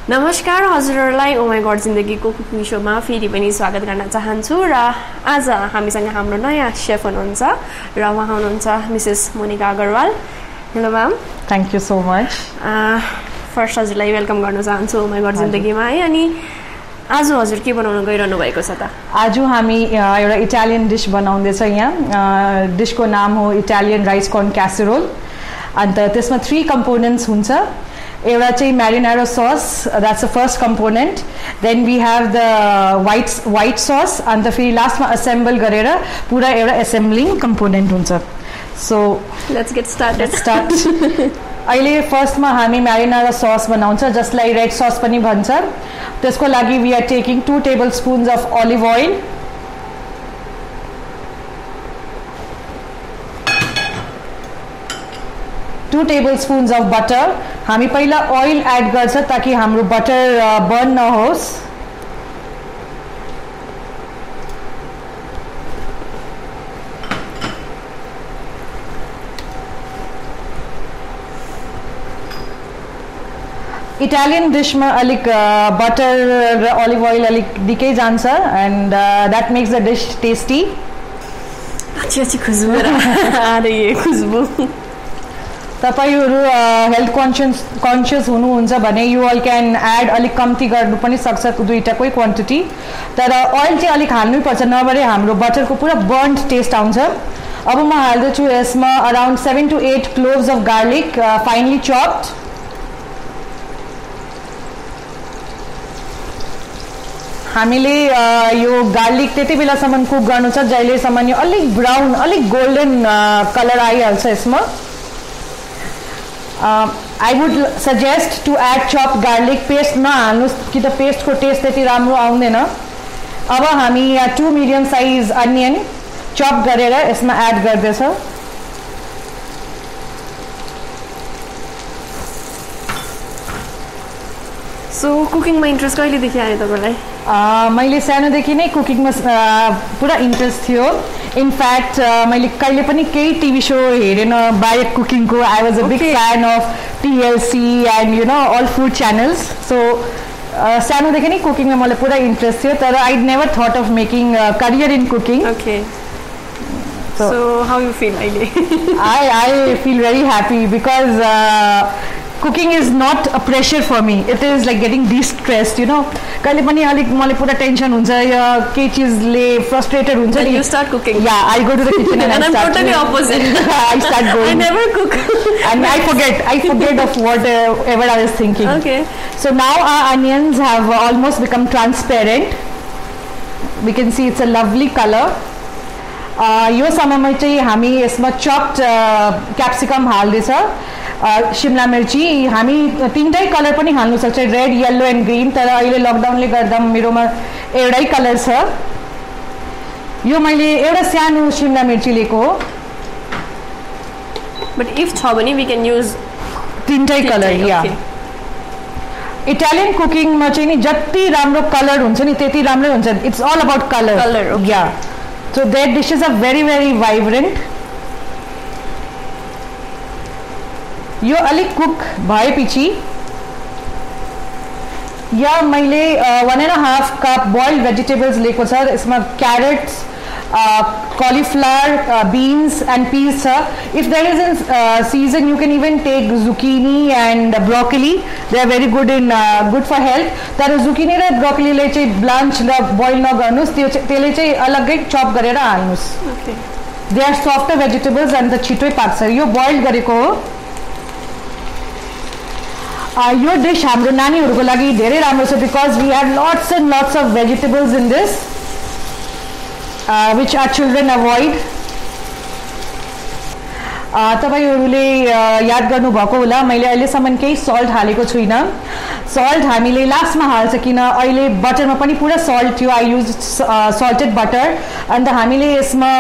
नमस्कार हजुरहरूलाई ओ my God जिन्दगीको कुकिङ शोमा फेरि पनि स्वागत गर्न चाहन्छु र आज हामीसँग हाम्रो नयाँ शेफ हुनुहुन्छ र उहाँ हुनुहुन्छ Mrs Monika Agrawal. Hello ma'am. Thank you so much. First हजुरलाई वेलकम गर्न चाहन्छु ओ माई गॉड जिन्दगीमा है। अनि आज हजुर के बनाउन गइरहनु भएको छ त? आज हामी एउटा इटालियन डिस बनाउँदैछ यहाँ। डिसको नाम हो इटालियन राइस कर्न क्यासेरोल। अन्त त्यसमा 3 कम्पोनेन्ट्स हुन्छ। एउटा चाहिँ marinara sauce, that's the first component. Then we have the white sauce. अन्त फेरि लास्टमा असेम्बल गरेर पुरा एउटा एसेम्बलिङ कम्पोनेन्ट हुन्छ। So let's get started. अहिले फर्स्टमा हामी म्यारिनारो सस बनाउँछ, जसलाई रेड सस पनि भन्छ। त्यसको लागि we are taking 2 tablespoons of olive oil, 2 tablespoons of butter. हामी पहिला ओइल एड गर्छ ताकि हाम्रो बटर बर्न नहोस्। इटालियन डिशमा अलिक बटर र अलिभ ओइल अलिक दिकै जान्छ and that makes the dish tasty. अच्छी खुशबू आ रही है खुशबू। तपाईहरु हेल्थ कन्सियस हुनुहुन्छ भने यु अल क्यान एड अलिक कम्ती गर्नु पनि सक्छ, दुईटाकै क्वान्टिटी। तर ओइल चाहिँ अलिक हाल्नै पर्छ, नभए हाम्रो बटरको पुरा बर्न्ड टेस्ट आउँछ। अब म हाल्दैछु यसमा around 7 to 8 cloves of garlic finely chopped. हामीले यो गार्लिक त्यति बेलासम्म कुक गर्नु छ जहिलेसम्म यो अलिक ब्राउन अलिक गोल्डन कलर आइहाल्छ यसमा। I would suggest to add chopped garlic paste नहाल्नुहोस् कि त पेस्टको टेस्ट त्यति राम्रो आउँदैन। अब हामी यहाँ 2 मिडियम साइज अनियन चप गरेर यसमा एड गर्दैछौँ। सो कुकिङमा इन्ट्रेस्ट कहिलेदेखि आयो तपाईँलाई? मैले सानोदेखि नै कुकिङमा पुरा इन्ट्रेस्ट थियो। इनफ्याक्ट मैले कहिले पनि केही टिभी सो हेरेन बाहेक कुकिङको। I was a big fan of TLC and you know all food channels. So सानोदेखि नै कुकिङमा मलाई पुरा इन्ट्रेस्ट थियो, तर I never thought of making career in cooking. Okay, so how you feel अहिले? I feel very happy because cooking is not a pressure for me. It is like getting de-stressed, you know. कहिले पनि अलिक मलाई पुरा tension हुन्छ या केही चीजले frustrated हुन्छ नि। You start cooking. Yeah, I go to the kitchen and I'm totally opposite. I start going. I never cook. And I forget of whatever I was thinking. Okay. So now our onions have almost become transparent. We can see it's a lovely color. यो समयमा चाहिँ हामी यसमा chopped capsicum हाल्दैछ, Shimla मिर्ची। हामी 3टै colour पनि हाल्नु सक्छ, रेड, येलो एन्ड ग्रीन। तर अहिले लकडाउनले गर्दा मेरोमा एउटै कलर छ। यो मैले एउटा सानो शिमला मिर्ची लिएको हो। बट इफ छ भने वी क्यान युज 3टै कलर। या इटालियन कुकिङमा चाहिँ नि जति राम्रो कलर हुन्छ नि त्यति राम्रै हुन्छ। It's all about colour. Yeah so their dishes are very very vibrant. यो अलिक कुक भएपछि यहाँ मैले 1.5 कप बोइल्ड भेजिटेबल्स लिएको छ। यसमा क्यारेट्स, cauliflower, beans and peas छ। If there is in season you can even take zucchini and broccoli. They are very good for health. तर zucchini र broccoli ले चाहिँ ब्लान्च र बोइल नगर्नुहोस्, त्यसले चाहिँ अलग्गै चप गरेर हाल्नुहोस्। They are softer vegetables and the छिटै पाक्छ। यो बोइल गरेको हो। यो डिश हाम्रो नानीहरूको लागि धेरै राम्रो छ because we have lots and lots of vegetables in this which our children avoid. तपाईहरुले याद गर्नुभएको होला मैले अहिलेसम्म केही सल्ट हालेको छुइनँ। सल्ट हामीले लास्टमा हाल्छ किन अहिले बटरमा पनि पुरा सल्ट थियो। I use salted butter. अन्त हामीले यसमा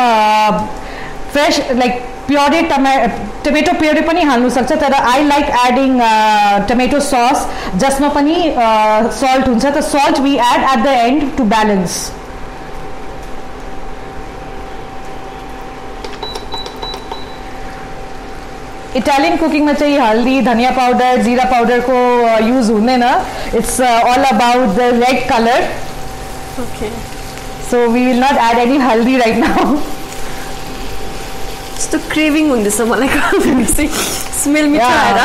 fresh like puree tomato puree पनि हाल्नु सक्छ, तर I like adding tomato sauce जसमा पनि सल्ट हुन्छ। त salt we add at the end to balance. Italian कुकिङमा चाहिँ हल्दी धनिया पाउडर जीरा पाउडरको युज हुँदैन it's all about the red colour okay so we will not add any हल्दी राइट नाउ यस्तो क्रेभिङ हुँदैछ मलाई स्मेल मिठो आएर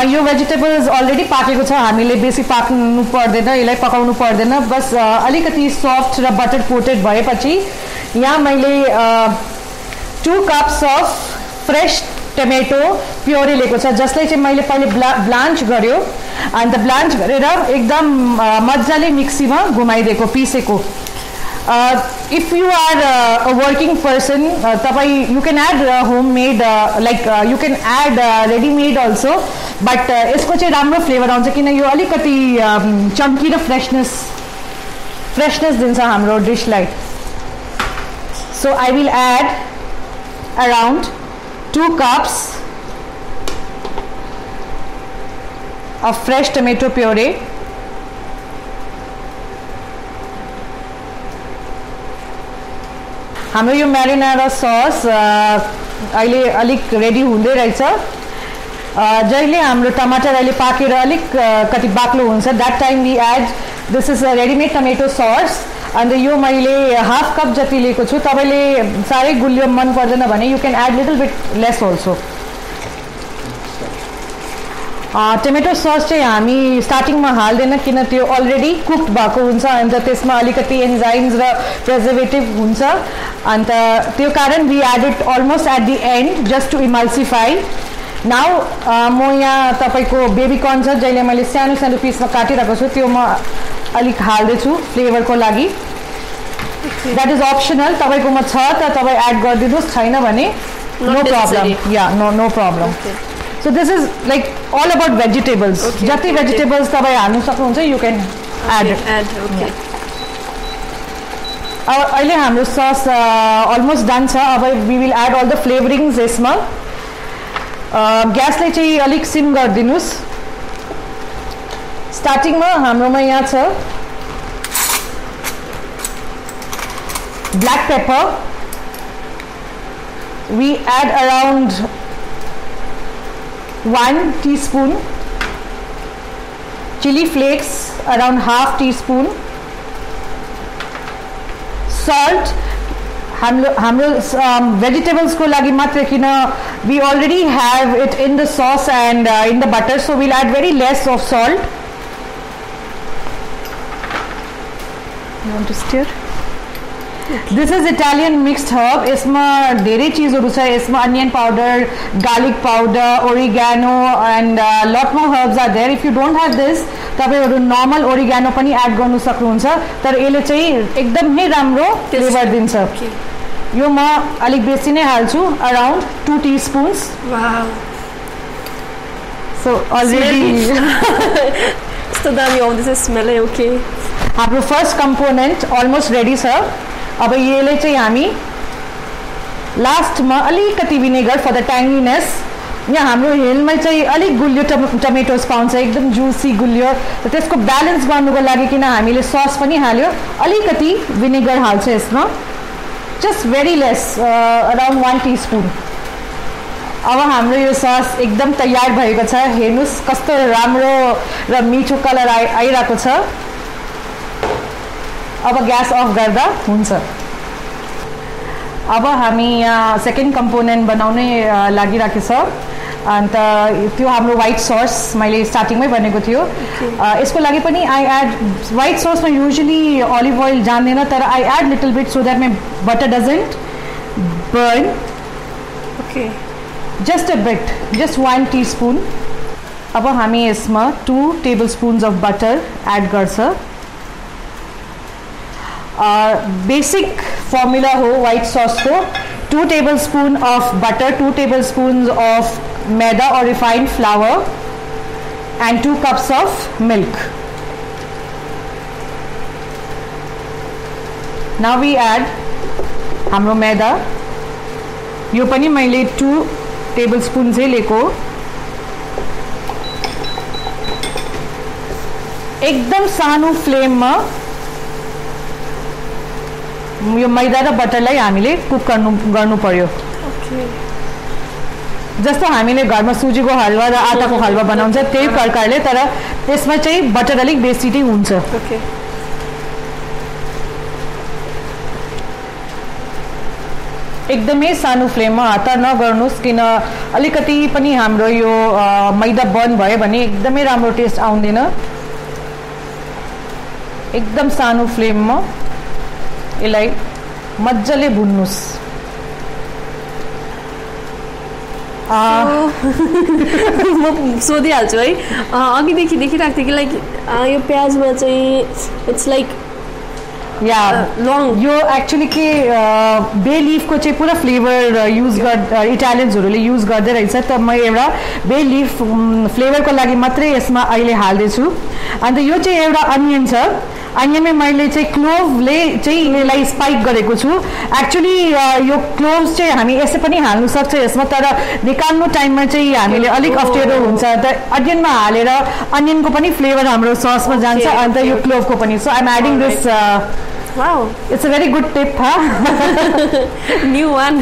यो भेजिटेबल्स अलरेडी पाकेको छ हामीले बेसी पाक्नु पर्दैन यसलाई पकाउनु पर्दैन बस अलिकति सफ्ट र बटर कोटेड भएपछि यहाँ मैले 2 cups of fresh tomato puree लिएको छ जसलाई चाहिँ मैले पहिले ब्लान्च गर्यो अन्त ब्लान्च गरेर एकदम मजाले मिक्सीमा घुमाइदिएको पिसेको if you are a working person tapai you can add homemade like you can add ready made also but यसको चाहिँ राम्रो फ्लेभर आउँछ किन यो अलिकति चम्की र फ्रेशनेस दिन्छ हाम्रो डिशलाई so I will add around 2 cups of fresh tomato puree हाम्रो यो म्यारिनारा सस अहिले अलिक रेडी हुँदै रहेछ जहिले हाम्रो टमाटर अहिले पाकेर अलिक कति बाक्लो हुन्छ that time we add this is a readymade tomato sauce अन्त यो मैले हाफ कप जति लिएको छु तपाईले सारै गुलियो मन पर्दैन भने you can add little bit less also tomato sauce चाहिँ हामी स्टार्टिङमा हाल्दैन किन त्यो अलरेडी कुक्ड भएको हुन्छ अन्त त्यसमा अलिकति एन्जाइम्स र प्रिजर्भेटिभ हुन्छ अन्त त्यो कारण we add it almost at the end just to emulsify now म यहाँ तपाईँको बेबी कर्न छ जहिले मैले सानो सानो पिसमा काटिरहेको छु त्यो म अलिक हाल्दैछु फ्लेभरको लागि द्याट इज अप्सनल तपाईँकोमा छ त तपाईँ एड गरिदिनुहोस् छैन भने no problem yeah no problem So this is like all about vegetables. Jati vegetables tapai हाल्नु सक्नुहुन्छ you can add it. Okay. अब अहिले हाम्रो सस almost done छ अब we will add all the flavorings यसमा ग्यासलाई चाहिँ अलिक सिम गरिदिनुस् स्टार्टिङमा हाम्रोमा यहाँ छ black pepper we add around 1 teaspoon chili flakes around half teaspoon salt hamro vegetables ko lagi matra kina we already have it in the sauce and in the butter so we'll add very less of salt you want to stir This is Italian mixed herb. यसमा धेरै चीजहरु छ यसमा onion powder, garlic powder, oregano and lot more herbs are there. If you don't have this, तपाईहरु normal oregano पनि add गर्न सक्नुहुन्छ तर यसले चाहिँ एकदमै राम्रो फ्लेभर दिन्छ. यो म अलिक बेसी नै हाल्छु around 2 teaspoons. Wow. So already so दामी आउँदैछ स्मेल है ओके. हाम्रो फर्स्ट कम्पोनेन्ट अलमोस्ट रेडी छ. अब यसले चाहिँ हामी लास्टमा अलिकति भिनेगर फर द ट्याङ्गिनेस यहाँ हाम्रो हिलमा चाहिँ अलिक गुलियो टमेटोस पाउँछ एकदम जुसी गुलियो र त्यसको ब्यालेन्स गर्नुको लागि किन हामीले सस पनि हाल्यो अलिकति भिनेगर हाल्छ यसमा just very less around 1 teaspoon अब हाम्रो यो सस एकदम तयार भएको छ हेर्नुस् कस्तो राम्रो र मिठो कलर आइरहेको छ अब ग्यास अफ गर्दा हुन्छ अब हामी यहाँ सेकेन्ड कम्पोनेन्ट बनाउने लागिराखेको छ अन्त त्यो हाम्रो व्हाइट सस मैले स्टार्टिङमै भनेको थियो यसको लागि पनि आई एड व्हाइट ससमा युजुअली अलिभ ओइल जान्दैन तर I add little bit so that my butter doesn't burn okay just a bit just 1 teaspoon अब हामी यसमा 2 टेबलस्पुन्स अफ बटर एड गर्छ बेसिक फर्मुला हो व्हाइट सॉस को 2 tablespoon of butter 2 tablespoons of maida or refined flour and 2 cups of milk now we add हाम्रो मैदा यो पनि मैले 2 tablespoon चाहिँ लिएको एकदम सानो फ्लेममा यो मैदा र बटरलाई हामीले कुक गर्नु पर्यो। ओके जस्तो हामीले घरमा सुजीको हलवा र आटाको हलवा बनाउँछ त्यही प्रकारले, तर त्यसमा चाहिँ बटर अलिक बेसी नै हुन्छ। ओके एकदमै सानो फ्लेममा हतार नगर्नुहोस्, किन अलिकति पनि हाम्रो यो मैदा बर्न भयो भने एकदमै राम्रो टेस्ट आउँदैन। एकदम सानो फ्लेममा यसलाई मजाले भुन्नुहोस्। म सोधिहाल्छु है, अघिदेखि देखिरहेको थिएँ कि लाइक यो प्याजमा चाहिँ इट्स लाइक या लङ यो एक्चुअली के बे लिफको चाहिँ पुरा फ्लेभर युज इटालियन्सहरूले युज गर्दै रहेछ, त म एउटा बे लिफ फ्लेभरको लागि मात्रै यसमा अहिले हाल्दैछु। अन्त यो चाहिँ एउटा अनियन छ, अनियनमै मैले चाहिँ क्लोभले चाहिँ यसलाई स्पाइक गरेको छु। एक्चुअली यो क्लोभ्स चाहिँ हामी यसै पनि हाल्नु सक्छ यसमा, तर निकाल्नु टाइममा चाहिँ हामीले अलिक अप्ठ्यारो हुन्छ, त अनियनमा हालेर अनियनको पनि फ्लेभर हाम्रो ससमा जान्छ, अन्त यो क्लोभको पनि। So I am adding this. Wow it's a very good tip that new one.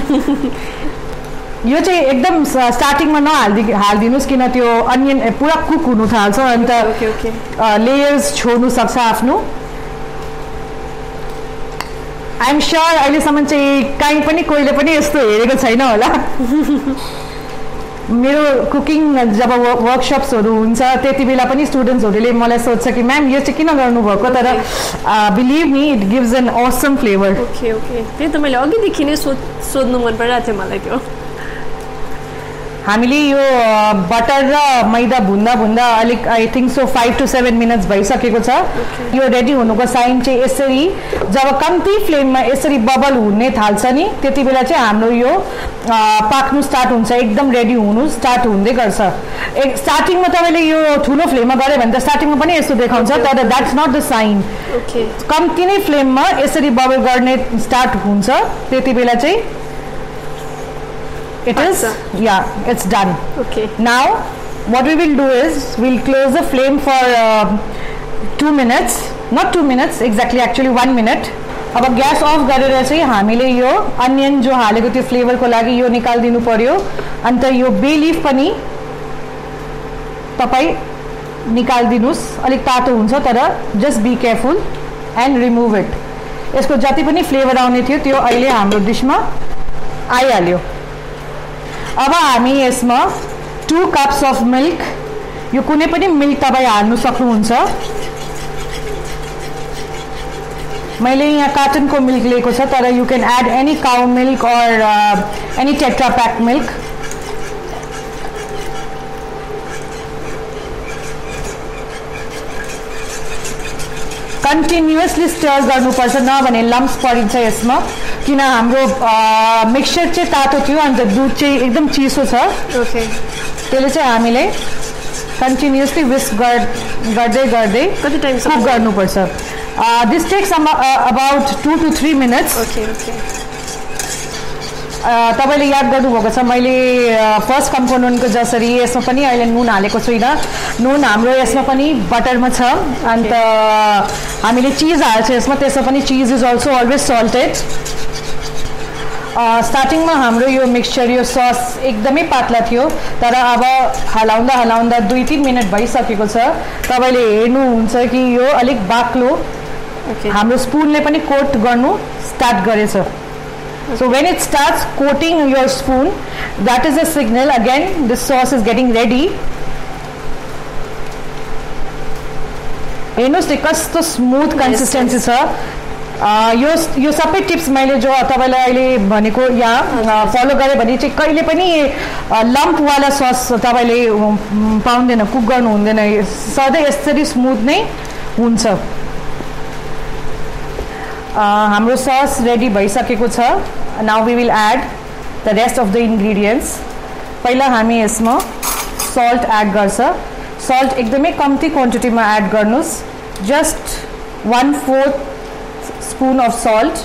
यो चाहिँ एकदम स्टार्टिङमा हालिदिनुहोस्, किन त्यो अनियन पुरा कुक हुनु थाल्छ, अन्त लेयर्स छोड्नु सक्छ आफ्नो। आइएम स्योर अहिलेसम्म चाहिँ कहीँ पनि कोहीले पनि यस्तो हेरेको छैन होला। मेरो कुकिङ जब वर्कसप्सहरू हुन्छ त्यति बेला पनि स्टुडेन्ट्सहरूले मलाई सोध्छ कि म्याम यो चाहिँ किन गर्नुभएको, तर believe me it gives an awesome flavour. Okay okay त्यही त मैले अघिदेखि नै सोध्नु मन परिरहेको थियो मलाई त्यो। हामीले यो बटर र मैदा भुन्दा भुन्दा अलिक I think so 5 to 7 minutes भइसकेको छ। यो रेडी हुनुको साइन चाहिँ यसरी जब कम्ती फ्लेममा यसरी बबल हुने थाल्छ नि त्यति बेला चाहिँ हाम्रो यो पाक्नु स्टार्ट हुन्छ, एकदम रेडी हुनु स्टार्ट हुँदै गर्छ। स्टार्टिङमा तपाईँले यो ठुलो फ्लेममा गऱ्यो भने त स्टार्टिङमा पनि यस्तो देखाउँछ, तर द्याट्स नट द साइन। कम्ती नै फ्लेममा यसरी बबल गर्ने स्टार्ट हुन्छ त्यति बेला चाहिँ it is it's done. Okay, now what we will do is we'll close the flame for 2 minutes, not 2 minutes exactly, actually 1 minute. अब ग्यास अफ गरेर चाहिँ हामीले यो अनियन जो हालेको त्यो फ्लेभरको लागि यो निकाल्दिनु पर्यो। अन्त यो बे लिफ पनि तपाईँ निकाल्दिनुहोस्, अलिक तातो हुन्छ, तर just be careful and remove it. यसको जति पनि फ्लेभर आउने थियो त्यो अहिले हाम्रो डिसमा आइहाल्यो। अब हामी यसमा 2 cups अफ मिल्क, यो कुनै पनि मिल्क तपाईँ हाल्नु सक्नुहुन्छ। मैले यहाँ कार्टनको मिल्क लिएको छ, तर you can add any cow milk or any tetra pack milk. Continuously stir गर्नुपर्छ, नभने लम्प्स परिन्छ यसमा, किन हाम्रो मिक्सचर चाहिँ तातो थियो अन्त दुध चाहिँ एकदम चिसो छ। त्यसले चाहिँ हामीले कन्टिन्युअसली विस्क गर्दै गर्दै कति टाइम कुक गर्नुपर्छ। This takes about 2 to 3 minutes. तपाईँले याद गर्नुभएको छ मैले फर्स्ट कम्पोनेन्टको जसरी यसमा पनि अहिले नुन हालेको छुइनँ। नुन हाम्रो यसमा पनि बटरमा छ, अन्त हामीले चिज हाल्छ यसमा, त्यसमा पनि चिज इज अल्सो अलवेज सल्टेड। स्टार्टिङमा हाम्रो यो मिक्सचर यो सस एकदमै पातला थियो, तर अब हलाउँदा हलाउँदा 2-3 मिनट भइसकेको छ। तपाईँले हेर्नुहुन्छ कि यो अलिक बाक्लो हाम्रो स्पुनले पनि कोट गर्नु स्टार्ट गरेछ। So when it starts coating your spoon, that is a signal again this sauce is getting ready. हेर्नुहोस् न कस्तो स्मुथ कन्सिस्टेन्सी छ। यो सबै टिप्स मैले जो तपाईँलाई अहिले भनेको यहाँ फलो गरेँ भने चाहिँ कहिले पनि लम्पवाला सस तपाईँले पाउँदैन, कुक गर्नु हुँदैन, सधैँ यसरी स्मुथ नै हुन्छ। हाम्रो सस रेडी भइसकेको छ। Now we will add the rest of the ingredients. पहिला हामी यसमा सल्ट एड गर्छ। सल्ट एकदमै कम्ती क्वान्टिटीमा एड गर्नुहोस्, just 1/4 spoon of salt,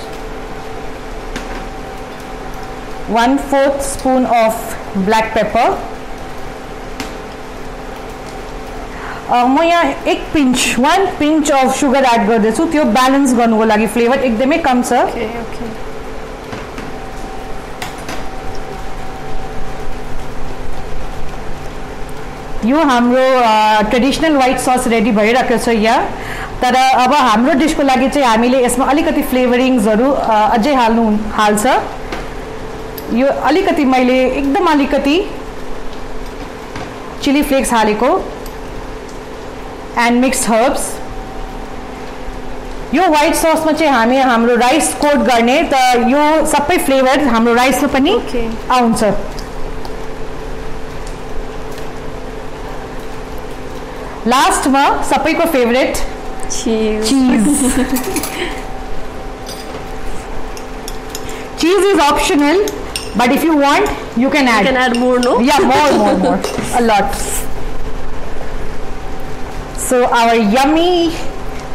1/4 spoon of black pepper, म यहाँ 1 पिन्च अफ सुगर एड गर्दैछु त्यो ब्यालेन्स गर्नुको लागि फ्लेभर एकदमै कम छ यो हाम्रो ट्रेडिसनल व्हाइट सस रेडी भइरहेको छ यहाँ तर अब हाम्रो डिशको लागि चाहिँ हामीले यसमा अलिकति फ्लेभरिङ्सहरु अझै हाल्छ यो अलिकति मैले एकदम अलिकति चिली फ्लेक्स हालेको एन्ड मिक्स्ड हर्ब्स यो व्हाइट ससमा चाहिँ हामी हाम्रो राइस कोट गर्ने त यो सबै फ्लेभर हाम्रो राइसमा पनि आउँछ लास्टमा सबैको favourite cheese cheese is optional but if you want you can add more, no? Yeah, more a lot. So our yummy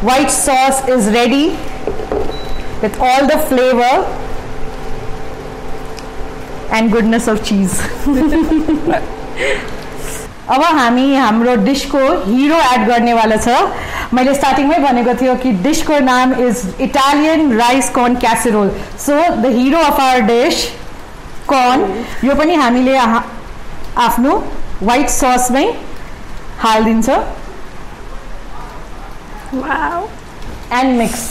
white sauce is ready with all the flavor and goodness of cheese. अब हामी हाम्रो डिशको hero add गर्नेवाला छ मैले स्टार्टिङमै भनेको थियो कि डिशको नाम is Italian rice corn casserole so the hero of our dish corn यो पनि हामीले आफ्नो व्हाइट ससमै हाल्दिन्छ वाउ एन्ड मिक्स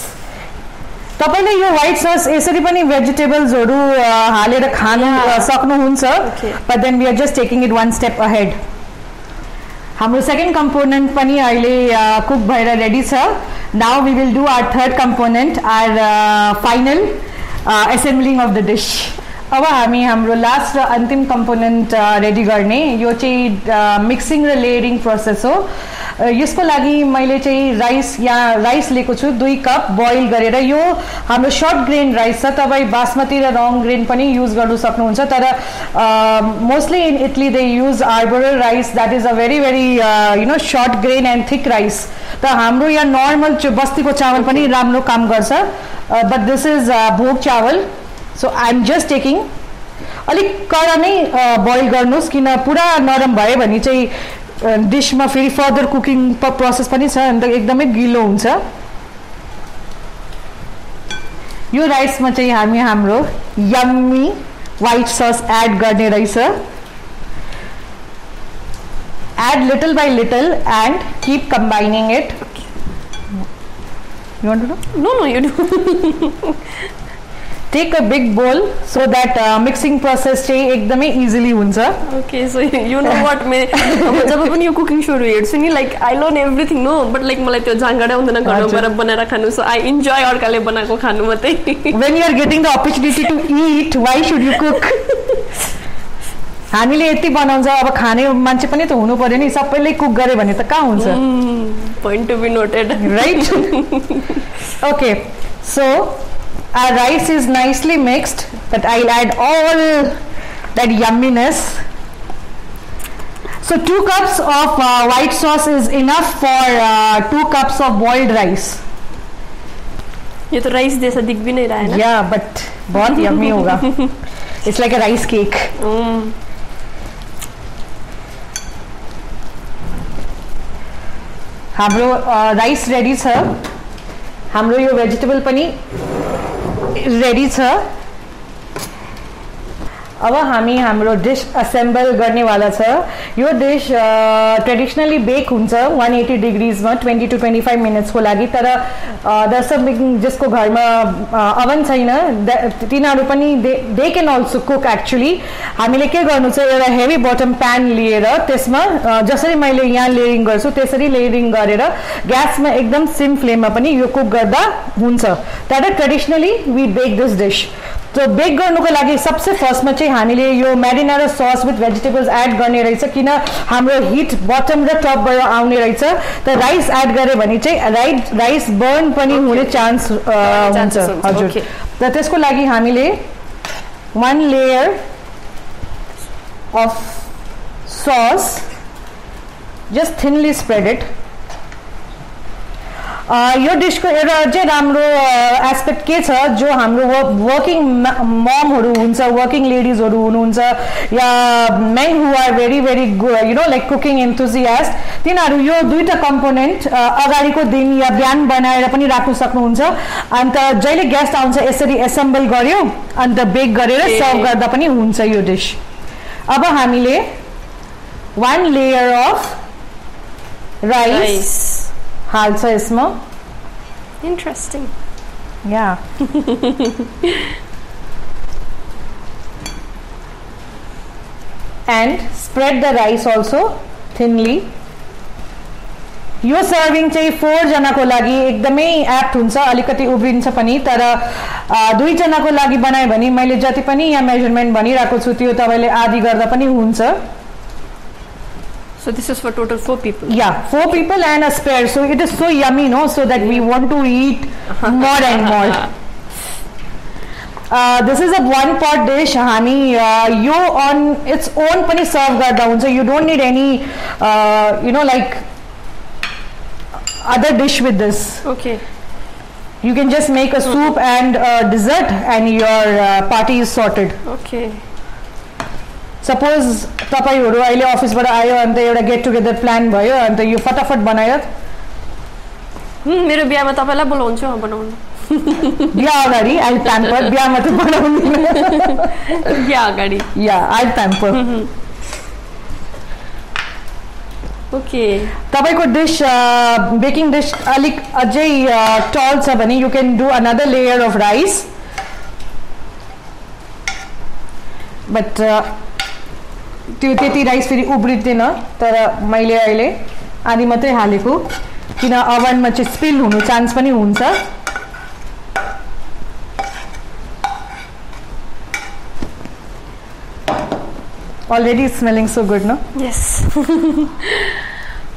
तपाईले यो व्हाइट सस यसरी पनि भेजिटेबल्सहरु हालेर खान सक्नुहुन्छ but then we are just taking it one step ahead हाम्रो सेकेन्ड कम्पोनेन्ट पनि अहिले कुक भएर रेडी छ now we will do our third component our final assembling of the dish अब हामी हाम्रो लास्ट र अन्तिम कम्पोनेन्ट रेडी गर्ने यो चाहिँ मिक्सिङ र लेयरिङ प्रोसेस हो यसको लागि मैले चाहिँ राइस लिएको छु 2 कप बोइल गरेर यो हाम्रो सर्ट ग्रेन राइस छ तपाई बासमती र लङ ग्रेन पनि युज गर्न सक्नुहुन्छ तर mostly in Italy they use arborio rice that is a very short grain and thick rice त हाम्रो यहाँ नर्मल बस्तीको चावल पनि राम्रो काम गर्छ but this is bhog chawal so I am just taking अलिक कडा नै बोइल गर्नुस् किन पुरा नरम भयो भने चाहिँ डिशमा फेरि फर्दर कुकिङ प्रोसेस पनि छ अनि एकदमै गिलो हुन्छ यो राइसमा चाहिँ हामी हाम्रो यम्मी व्हाइट सस एड गर्ने रहेछ add little by little and keep combining it you want to do no you do Take a big bowl so that mixing process चाहिँ एकदमै इजिली हुन्छ okay so you know what मे जब पनि यो cooking सोहरू हेर्छु नि like I learn everything no but like मलाई त्यो जानकारी आउँदैन घरमा गएर बनाएर खानु सो आई इन्जोय अर्काले बनाएको खानु मात्रै when you are getting the opportunity to eat why should you cook हामीले यति बनाउँछ अब खाने मान्छे पनि त हुनु पर्यो नि सबैले कुक गरे भने त कहाँ हुन्छ point to be noted right okay so our rice is nicely mixed but I'll add all that yumminess so 2 cups of white sauce is enough for 2 cups of boiled rice ये तो rice जैसा दिख भी नहीं रहा है ना yeah but बहुत yummy होगा it's like a rice cake हाम्रो राइस रेडी छ हाम्रो यो भेजिटेबल पनि रेडी छ अब हामी हाम्रो डिश असेम्बल गर्नेवाला छ यो डिश ट्रेडिसनली बेक हुन्छ 180 डिग्रीजमा 20 to 25 मिनट्सको लागि तर दर्शक जसको घरमा ओभन छैन तिनीहरू पनि they can also cook actually हामीले के गर्नु छ एउटा हेभी बटम प्यान लिएर त्यसमा जसरी मैले यहाँ लेयरिङ गर्छु त्यसरी लेयरिङ गरेर ग्यासमा एकदम सिम फ्लेममा पनि यो कुक गर्दा हुन्छ तर traditionally we bake this dish तो बेक गर्नुको लागि सबसे फर्स्टमा चाहिँ हामीले यो marinara sauce with vegetables add गर्ने रहेछ किन हाम्रो हिट बटम र टपबाट आउने रहेछ त राइस एड गरे भने चाहिँ राइस बर्न पनि हुने चान्स हुन्छ हजुर त त्यसको लागि हामीले 1 layer of sauce just thinly spread it यो डिसको एउटा अझै राम्रो एस्पेक्ट के छ, जो हाम्रो वर्किङ ममहरू हुन्छ, वर्किङ लेडिजहरू हुनुहुन्छ, या men who are very very you know like cooking enthusiast, तिनीहरू यो दुईटा कम्पोनेन्ट अगाडिको दिन या बिहान बनाएर पनि राख्न सक्नुहुन्छ। अन्त जहिले गेस्ट आउँछ यसरी एसेम्बल गर्यो अन्त बेक गरेर सर्भ गर्दा पनि हुन्छ यो डिस। अब हामीले 1 लेयर अफ राइस हाल्छ यसमा। Interesting. Yeah. And spread the rice also thinly. यो सर्भिङ चाहिँ 4 जनाको लागि एकदमै एप्ट हुन्छ, अलिकति उब्रिन्छ पनि, तर 2 जनाको लागि बनाए भने मैले जति पनि यहाँ मेजरमेन्ट भनिरहेको छु त्यो तपाईले आधी गर्दा पनि हुन्छ। So this is for total 4 people. Yeah, 4 people and a spare. So it is so yummy, no? So that we want to eat more and more. This is a 1-pot dish. Hani, you on its own pani serve garda huncha. You don't need any, you know, like other dish with this. Okay. You can just make a soup and dessert, and your party is sorted. Okay. Suppose तपाईहरु अहिले अफिसबाट आयो अन्त एउटा get together plan भयो अन्त यो फटाफट बनायो। मेरो बिहामा तपाईलाई बोलाउँछु बनाउन। बिहा अगाडि आई प्याम्पर, बिहामा त बनाउनु। बिहा अगाडि या आई प्याम्पर। ओके, तपाईको डिश बेकिङ डिश अलिक अझै टल छ भने you can do another layer of rice, but त्यो त्यति राइस फेरि उब्रिँदैन। तर मैले अहिले आधी मात्रै हालेको, किन ओभनमा चाहिँ स्पिल हुनु चान्स पनि हुन्छ। अलरेडी स्मेलिङ सो गुड न? यस।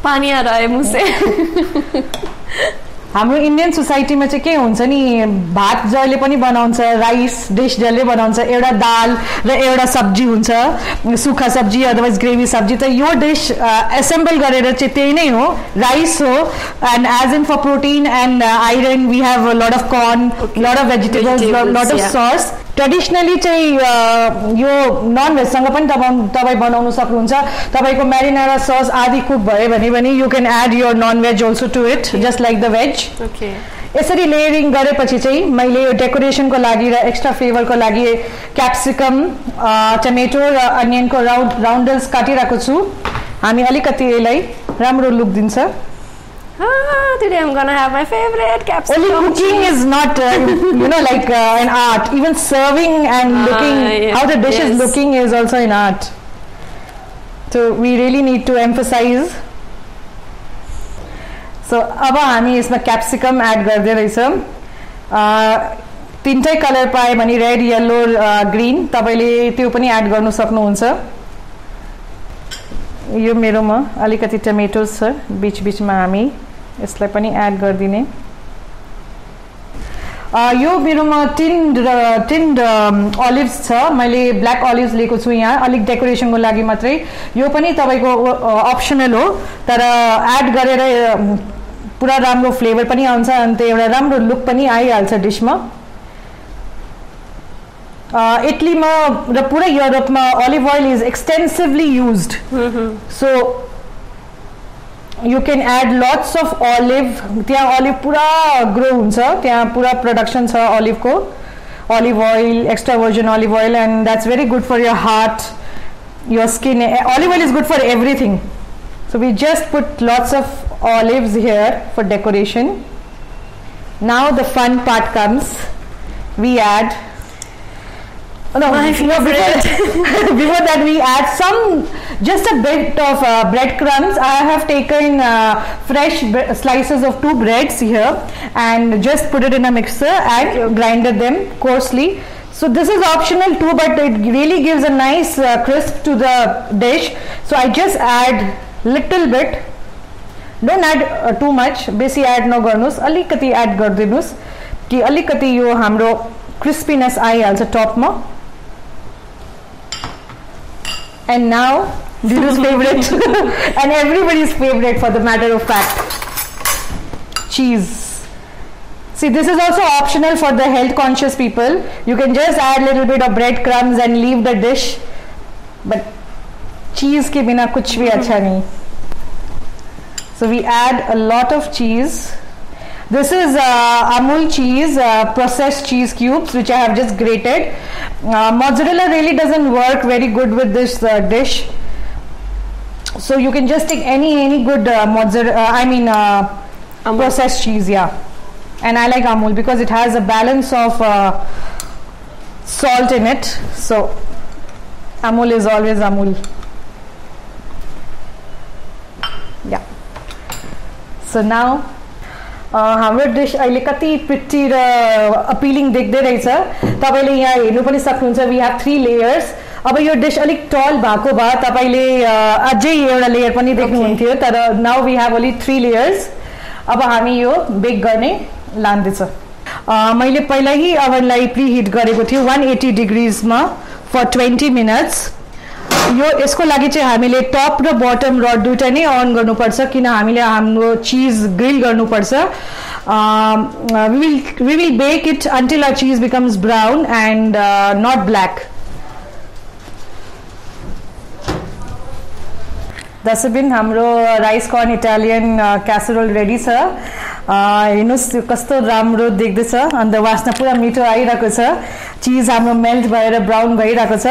पानी आ रहा है मुंह से। हाम्रो इन्डियन सोसाइटीमा चाहिँ के हुन्छ नि, भात जहिले पनि बनाउँछ, राइस डिस जहिले बनाउँछ, एउटा दाल र एउटा सब्जी हुन्छ, सुक्खा सब्जी अदरवाइज ग्रेभी सब्जी। त यो डिस एसेम्बल गरेर चाहिँ त्यही नै हो, राइस हो। And as in for protein and iron we have lot of corn, lot of vegetables, lot of sauce. Traditionally चाहिँ यो नन भेजसँग पनि तपाईँ बनाउन सक्नुहुन्छ। तपाईँको म्यारिनारा सस आदि कुक भयो भने you can add your non veg also to it, just like the veg. Okay, यसरी लेयरिङ गरेपछि चाहिँ मैले यो डेकोरेसनको लागि र एक्स्ट्रा फ्लेभरको लागि क्याप्सिकम, टमेटो र अनियनको राउन्डल्स काटिरहेको छु। हामी अलिकति यसलाई राम्रो लुक दिन्छ। Today I'm gonna have my favorite capsicum. Only cooking is not, you know, like an art. Even serving and looking, yes, how the dish is looking is also an art. So we really need to emphasize. So अब हामी यसमा capsicum add गर्दै रहेछौँ। 3टै colour पाए भने red, yellow, green, तपाईले त्यो पनि एड गर्नु सक्नुहुन्छ। यो मेरोमा अलिकति टमेटोज छ, बीच बीचमा हामी यसलाई पनि एड गरिदिने। यो मेरोमा टिन्ड अलिभ्स छ, मैले ब्ल्याक अलिभ्स लिएको छु यहाँ, अलिक डेकोरेसनको लागि मात्रै। यो पनि तपाईँको अप्सनल हो, तर एड गरेर पुरा राम्रो फ्लेभर पनि आउँछ, अन्त एउटा राम्रो लुक पनि आइहाल्छ डिसमा। इटलीमा र पुरा युरोपमा अलिभ oil is extensively used, so you can add lots of olive. त्यहाँ olive पूरा grow हुन्छ, त्यहाँ पूरा production छ olive को, olive oil, extra virgin olive oil, and that's very good for your heart, your skin. Olive oil is good for everything. So we just put lots of olives here for decoration. Now the fun part comes. We add before that we add just a bit of breadcrumbs. I have taken fresh slices of 2 breads here and just put it in a mixer and grinded them coarsely. So this is optional too, but it really gives a nice crisp to the dish. So I just add little bit. Don't add too much. Besi add no garnus. Alikati add gardinus. Ki alikati yo hamro crispiness आइहाल्छ टपमा। And now, Dinu's favorite and everybody's favorite for the matter of fact, cheese. See, this is also optional for the health conscious people. You can just add little bit of breadcrumbs and leave the dish. But cheese ke bina kuch bhi acha nahi. So we add a lot of cheese. This is Amul cheese, processed cheese cubes, which I have just grated. Mozzarella really doesn't work very good with this dish. So you can just take any good mozzarella, processed cheese, yeah. And I like Amul because it has a balance of salt in it. So Amul is always Amul. Yeah. So now हाम्रो dish अहिले कति pretty र appealing देख्दै रहेछ तपाईले यहाँ हेर्नु पनि सक्नुहुन्छ वी हैव 3 लेयर्स अब यो डिश अलिक टल भएको भए तपाईले अझै एउटा लेयर पनि देख्नुहुन्थ्यो तर now we have only 3 layers अब हामी यो बेक गर्ने लान्दैछ मैले पहिल्यै ओभनलाई प्रिहिट गरेको थियो 180 डिग्रीज मा फर 20 मिनट्स यो यसको लागि चाहिँ हामीले टप र बटम रड दुईटा नै अन गर्नुपर्छ किन हामीले हाम्रो चीज ग्रिल गर्नुपर्छ we will bake it until our cheese becomes brown and not black. दसबिन हाम्रो rice corn Italian casserole ready छ हेर्नुस् कस्तो राम्रो देख्दैछ अन्त वासना पुरा मिठो आइरहेको छ चीज हाम्रो मेल्ट भएर ब्राउन भइरहेको छ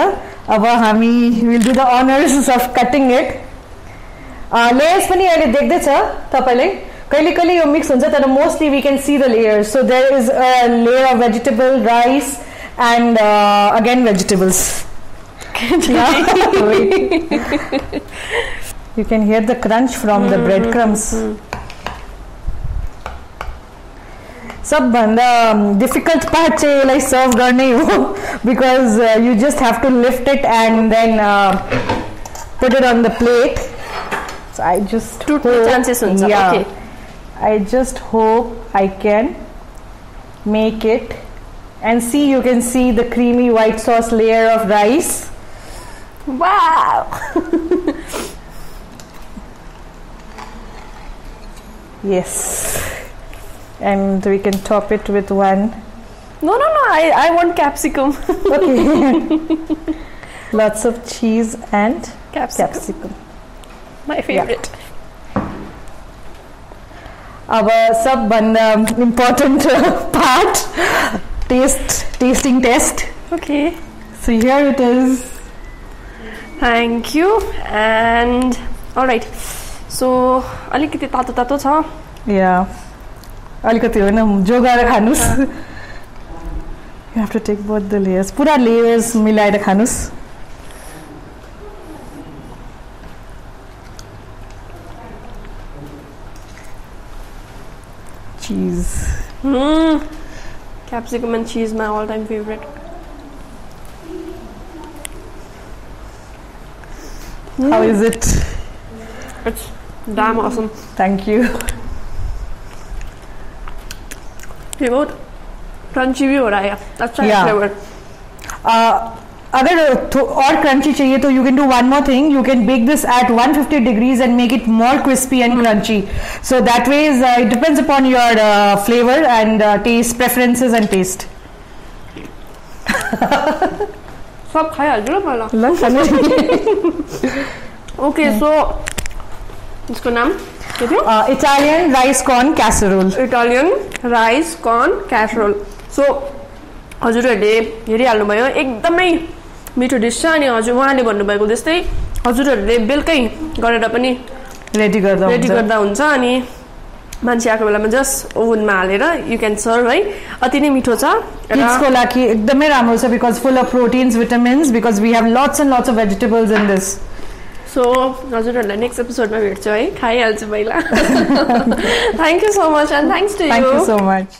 अब हामी will do the honours of cutting it layers पनि अहिले देख्दैछ तपाईले कहिले कहिले यो मिक्स हुन्छ तर mostly we can see the layers so there is a layer of vegetable rice and again vegetables You can hear the crunch from the breadcrumbs. सबभन्दा difficult part चाहिँ यसलाई सर्भ गर्ने हो because you just have to lift it and then put it on the plate. So I just hope, chances हुन्छ okay. I just hope I can make it and see you can see the creamy white sauce layer of rice. Wow. Yes, and we can top it with one. No, I want capsicum. Okay. Lots of cheese and capsicum. My favorite. Our सबभन्दा important part, tasting test. Okay. So here it is. Thank you. And all right. So अलिकति तातो तातो छ या अलिकति होइन जोगाएर खानुस् you have to take both the layers पुरा layers मिलाएर खानुस् cheese capsicum and cheese my all time favorite. How is it? It's damn awesome. Thank you. ये बहुत क्रंची भी हो रहा है अच्छा है फ्लेवर अगर और क्रंची चाहिए तो you can do one more thing you can bake this at 150 degrees and make it more crispy and crunchy so that way it depends upon your flavor and taste preferences and taste सब खाइहाल्छु ल okay so इसको नाम के थियो Italian rice corn casserole. Italian rice corn casserole. So हजुरहरूले हेरिहाल्नुभयो एकदमै मिठो dish छ अनि हजुर उहाँले भन्नुभएको जस्तै हजुरहरूले बेलुकै गरेर पनि रेडी गर्दा हुन्छ अनि मान्छे आएको बेलामा जस्ट ओभनमा हालेर यु क्यान सर्भ है अति नै मिठो छ किड्सको लागि एकदमै राम्रो छ because full of proteins vitamins because we have lots and lots of vegetables in this so हजुरहरूलाई नेक्स्ट एपिसोडमा भेट्छु है खाइहाल्छु पहिला thank you so much and thanks to you thank you so much